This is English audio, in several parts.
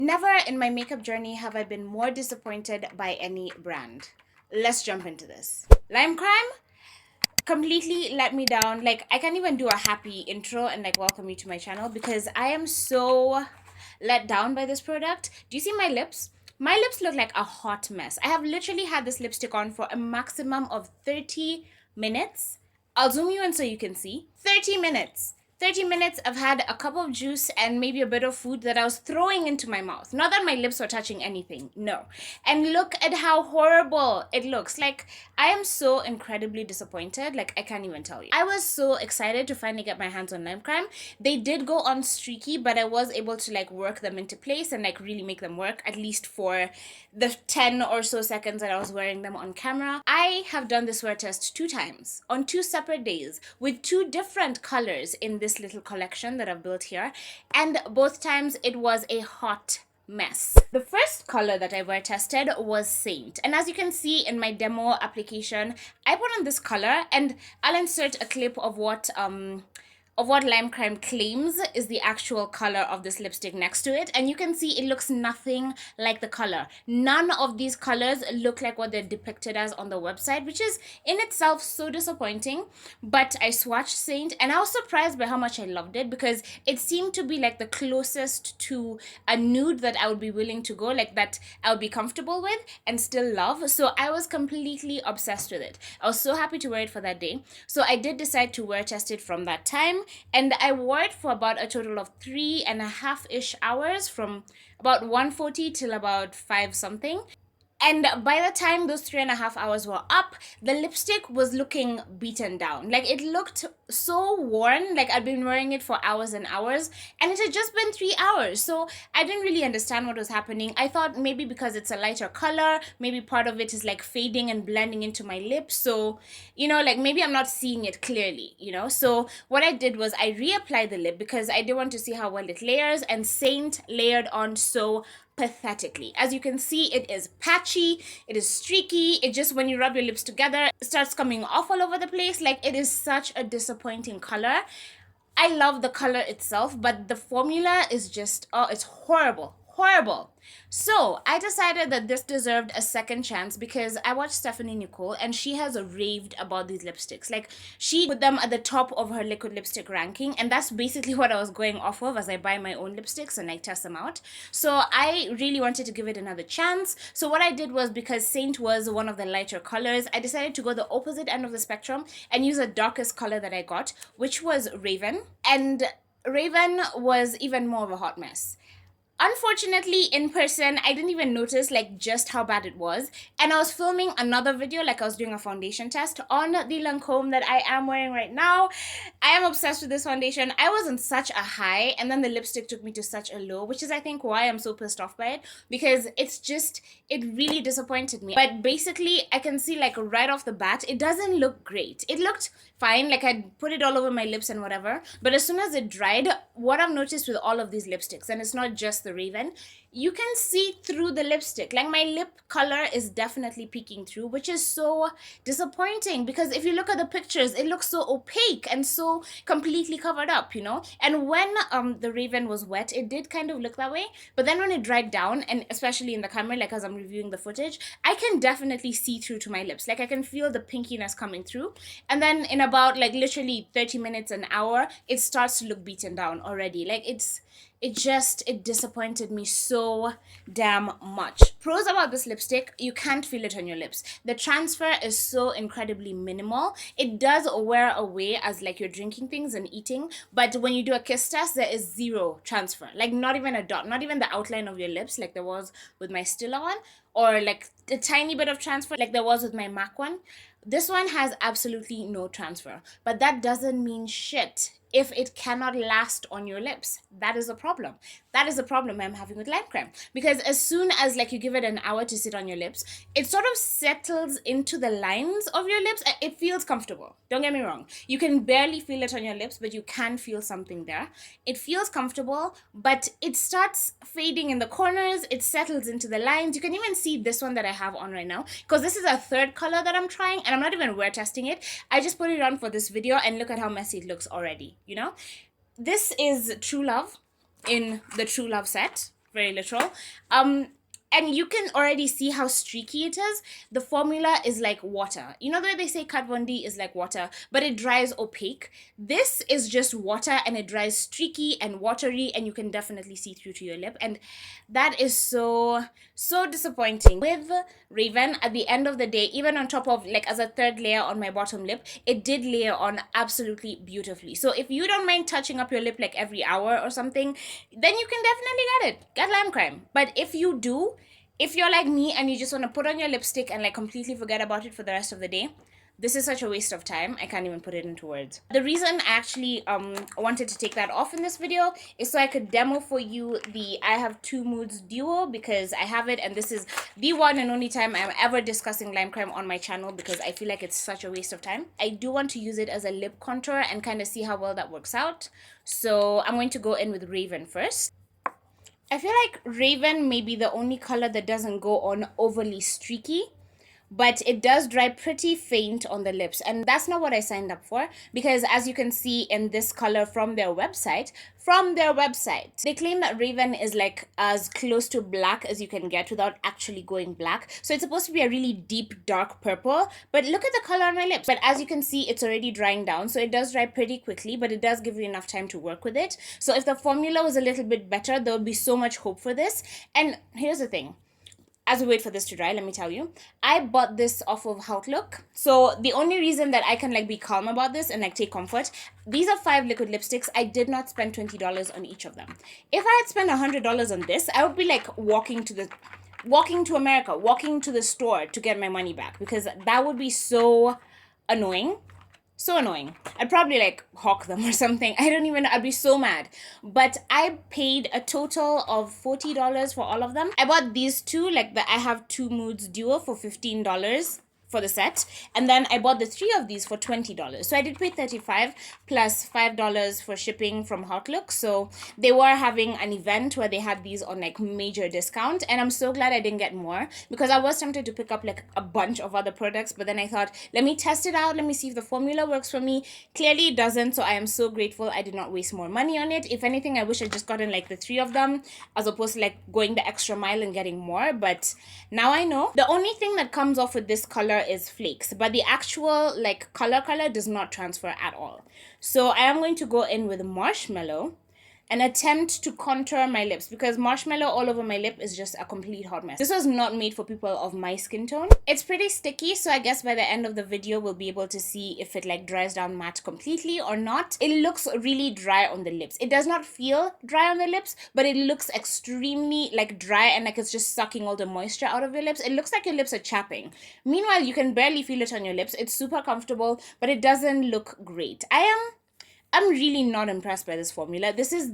Never in my makeup journey have I been more disappointed by any brand. Let's jump into this. Limeccrime completely let me down. Like, I can't even do a happy intro and like welcome you to my channel because I am so let down by this product. Do you see my lips? My lips look like a hot mess. I have literally had this lipstick on for a maximum of 30 minutes. I'll zoom you in so you can see. 30 minutes. 30 minutes, I've had a cup of juice and maybe a bit of food that I was throwing into my mouth. Not that my lips were touching anything, no. And look at how horrible it looks. Like, I am so incredibly disappointed. Like, I can't even tell you. I was so excited to finally get my hands on Limeccrime. They did go on streaky, but I was able to like work them into place and like really make them work, at least for the 10 or so seconds that I was wearing them on camera. I have done this wear test 2 times on 2 separate days with 2 different colors in this little collection that I've built here, and both times it was a hot mess. The first color that I wear tested was Saint, and as you can see in my demo application, I put on this color, and I'll insert a clip of what Limeccrime claims is the actual color of this lipstick next to it, and you can see it looks nothing like the color. None of these colors look like what they're depicted as on the website, which is in itself so disappointing. But I swatched Saint and I was surprised by how much I loved it because it seemed to be like the closest to a nude that I would be willing to go, like that I would be comfortable with and still love. So I was completely obsessed with it. I was so happy to wear it for that day. So I did decide to wear test it from that time, and I wore it for about a total of 3.5-ish hours, from about 1:40 till about 5 something. And by the time those 3.5 hours were up, the lipstick was looking beaten down. Like, it looked so worn, like I'd been wearing it for hours and hours, and it had just been 3 hours. So I didn't really understand what was happening. I thought maybe because it's a lighter color, maybe part of it is like fading and blending into my lips. So, you know, like maybe I'm not seeing it clearly, you know? So what I did was I reapplied the lip because I did want to see how well it layers, and Saint layered on so pathetically. As you can see, it is patchy, it is streaky, it just, when you rub your lips together, it starts coming off all over the place. Like, it is such a disappointing color. I love the color itself, but the formula is just, oh, it's horrible. Horrible. So I decided that this deserved a second chance because I watched Stephanie Nicole and she has raved about these lipsticks. Like, she put them at the top of her liquid lipstick ranking, and that's basically what I was going off of as I buy my own lipsticks and I test them out. So I really wanted to give it another chance. So what I did was, because Saint was one of the lighter colors, I decided to go the opposite end of the spectrum and use the darkest color that I got, which was Raven. And Raven was even more of a hot mess. Unfortunately, in person, I didn't even notice like just how bad it was. And I was filming another video, like I was doing a foundation test on the Lancome that I am wearing right now. I am obsessed with this foundation. I was in such a high, and then the lipstick took me to such a low, which is I think why I'm so pissed off by it, because it's just, it really disappointed me. But basically, I can see like right off the bat, it doesn't look great. It looked fine, like I'd put it all over my lips and whatever, but as soon as it dried, what I've noticed with all of these lipsticks, and it's not just the Raven, you can see through the lipstick. Like, my lip color is definitely peeking through, which is so disappointing because if you look at the pictures, it looks so opaque and so completely covered up, you know? And when the Raven was wet, it did kind of look that way, but then when it dried down, and especially in the camera, like as I'm reviewing the footage, I can definitely see through to my lips. Like, I can feel the pinkiness coming through, and then in about like literally 30 minutes, an hour, it starts to look beaten down already. Like, it disappointed me so damn much. Pros about this lipstick: you can't feel it on your lips. The transfer is so incredibly minimal. It does wear away as like you're drinking things and eating, but when you do a kiss test, there is zero transfer. Like, not even a dot, not even the outline of your lips like there was with my Stila one, or like a tiny bit of transfer like there was with my MAC one. This one has absolutely no transfer, but that doesn't mean shit if it cannot last on your lips. That is a problem. That is a problem I'm having with Limeccrime, because as soon as like you give it an hour to sit on your lips, it sort of settles into the lines of your lips. It feels comfortable. Don't get me wrong. You can barely feel it on your lips, but you can feel something there. It feels comfortable, but it starts fading in the corners. It settles into the lines. You can even see this one that I have on right now, because this is a third color that I'm trying, and I'm not even wear testing it. I just put it on for this video, and look at how messy it looks already, you know? This is True Love in the True Love set. very literal. And you can already see how streaky it is. The formula is like water. You know the way they say Kat Von D is like water, but it dries opaque. This is just water and it dries streaky and watery, and you can definitely see through to your lip. And that is so, so disappointing. With Raven, at the end of the day, even on top of like as a third layer on my bottom lip, it did layer on absolutely beautifully. So if you don't mind touching up your lip like every hour or something, then you can definitely get it. Get Limeccrime. But if you do, if you're like me and you just want to put on your lipstick and like completely forget about it for the rest of the day, this is such a waste of time. I can't even put it into words. The reason I actually wanted to take that off in this video is so I could demo for you the I Have Two Moods duo, because I have it and this is the one and only time I'm ever discussing Limeccrime on my channel, because I feel like it's such a waste of time. I do want to use it as a lip contour and kind of see how well that works out. So I'm going to go in with Raven first. I feel like Raven may be the only color that doesn't go on overly streaky, but it does dry pretty faint on the lips, and that's not what I signed up for, because as you can see in this color from their website, they claim that Raven is like as close to black as you can get without actually going black. So it's supposed to be a really deep dark purple, but look at the color on my lips. But as you can see, it's already drying down, so it does dry pretty quickly, but it does give you enough time to work with it. So if the formula was a little bit better, there would be so much hope for this. And here's the thing, as we wait for this to dry, let me tell you, I bought this off of Hautelook. So the only reason that I can like be calm about this and like take comfort, these are 5 liquid lipsticks. I did not spend $20 on each of them. If I had spent $100 on this, I would be like walking to America, walking to the store to get my money back, because that would be so annoying. So annoying. I'd probably like hawk them or something. I don't even know. I'd be so mad. But I paid a total of $40 for all of them. I bought these two, like the I Have Two Moods duo, for $15 for the set, and then I bought the 3 of these for $20. So I did pay $35 plus $5 for shipping from Hautelook. So they were having an event where they had these on like major discount, and I'm so glad I didn't get more, because I was tempted to pick up like a bunch of other products, but then I thought, let me test it out, let me see if the formula works for me. Clearly it doesn't, so I am so grateful I did not waste more money on it. If anything, I wish I'd just gotten like the 3 of them as opposed to like going the extra mile and getting more, but now I know. The only thing that comes off with this color is flakes, but the actual like color does not transfer at all. So I am going to go in with Marshmallow and attempt to contour my lips, because marshmallow all over my lip is just a complete hot mess. This was not made for people of my skin tone. It's pretty sticky, so I guess by the end of the video we'll be able to see if it like dries down matte completely or not. It looks really dry on the lips. It does not feel dry on the lips, but it looks extremely like dry and like it's just sucking all the moisture out of your lips. It looks like your lips are chapping. Meanwhile, you can barely feel it on your lips. It's super comfortable, but it doesn't look great. I'm really not impressed by this formula. This is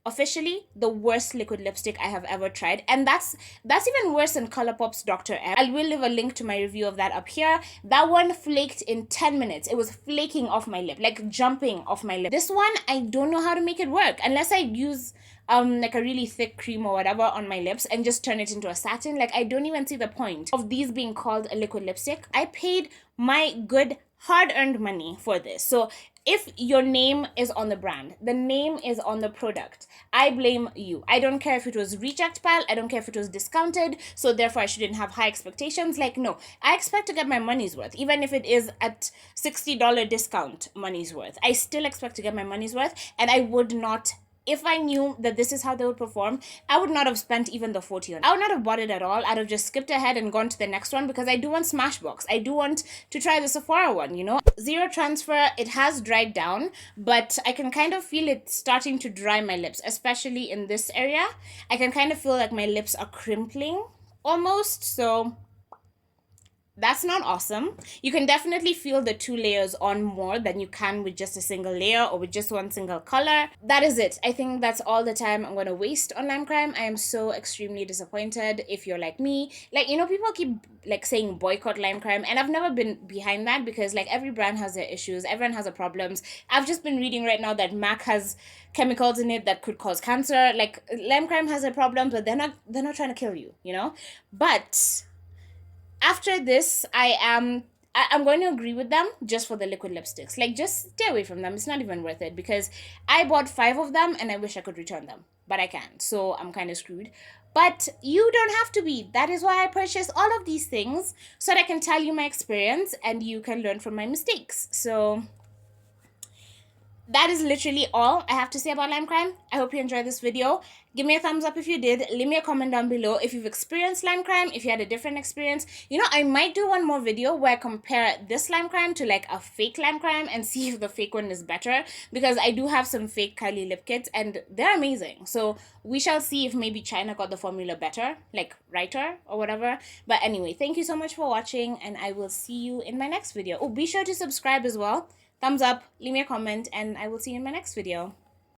officially the worst liquid lipstick I have ever tried, and that's even worse than Colourpop's Dr. M. I will leave a link to my review of that up here. That one flaked in 10 minutes. It was flaking off my lip, like jumping off my lip. This one, I don't know how to make it work unless I use like a really thick cream or whatever on my lips and just turn it into a satin. Like, I don't even see the point of these being called a liquid lipstick. I paid my good hard-earned money for this. So if your name is on the brand, the name is on the product, I blame you. I don't care if it was reject pile, I don't care if it was discounted, so therefore I shouldn't have high expectations. Like, no, I expect to get my money's worth. Even if it is at $60 discount money's worth, I still expect to get my money's worth, and I would not, if I knew that this is how they would perform, I would not have spent even the $40 on it. I would not have bought it at all. I'd have just skipped ahead and gone to the next one, because I do want Smashbox. I do want to try the Sephora one, you know? Zero transfer, it has dried down, but I can kind of feel it starting to dry my lips, especially in this area. I can kind of feel like my lips are crimpling almost, so that's not awesome. You can definitely feel the 2 layers on more than you can with just a single layer or with just one single color. That is it. I think that's all the time I'm going to waste on Limeccrime. I am so extremely disappointed. If you're like me, like, you know, people keep like saying boycott Limeccrime, and I've never been behind that, because like every brand has their issues, everyone has their problems. I've just been reading right now that MAC has chemicals in it that could cause cancer. Like, Limeccrime has a problem, but they're not trying to kill you, you know? But after this, I'm going to agree with them just for the liquid lipsticks. Like, just stay away from them. It's not even worth it, because I bought 5 of them and I wish I could return them. but I can. So I'm kind of screwed. But you don't have to be. That is why I purchased all of these things, so that I can tell you my experience and you can learn from my mistakes. So that is literally all I have to say about Limeccrime. I hope you enjoyed this video. Give me a thumbs up if you did. Leave me a comment down below if you've experienced Limeccrime, if you had a different experience. You know, I might do one more video where I compare this Limeccrime to like a fake Limeccrime and see if the fake one is better, because I do have some fake Kylie lip kits and they're amazing. So we shall see if maybe China got the formula better, like righter or whatever. But anyway, thank you so much for watching, and I will see you in my next video. Oh, be sure to subscribe as well. Thumbs up, leave me a comment, and I will see you in my next video.